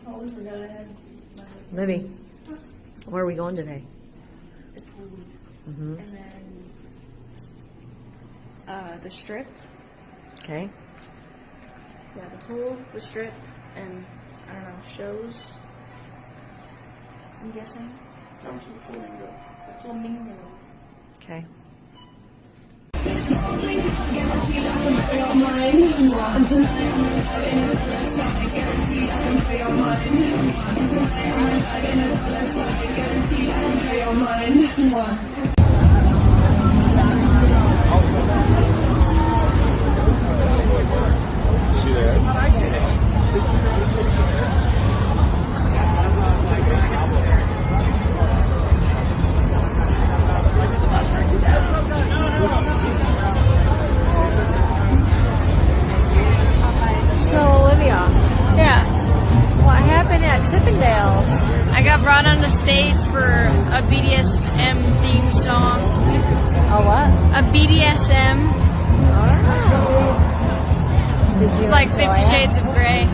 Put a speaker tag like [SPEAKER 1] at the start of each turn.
[SPEAKER 1] Totally forgot I had my
[SPEAKER 2] Libby, where are we going today?
[SPEAKER 1] the food.
[SPEAKER 2] Mm-hmm.
[SPEAKER 1] And then the strip.
[SPEAKER 2] Okay.
[SPEAKER 1] Yeah, the pool, the strip, and I don't know, shows. I'm guessing.
[SPEAKER 3] Come to the flamingo.
[SPEAKER 1] The flamingo.
[SPEAKER 2] Okay.
[SPEAKER 3] See that?
[SPEAKER 2] So, Olivia,
[SPEAKER 1] Yeah,
[SPEAKER 2] what happened at Chippendales?
[SPEAKER 1] I got brought on the stage for a BDSM theme song.
[SPEAKER 2] Oh, what?
[SPEAKER 1] A BDSM.
[SPEAKER 2] Oh. Did you
[SPEAKER 1] It's like
[SPEAKER 2] enjoy
[SPEAKER 1] 50
[SPEAKER 2] it?
[SPEAKER 1] Shades of Grey.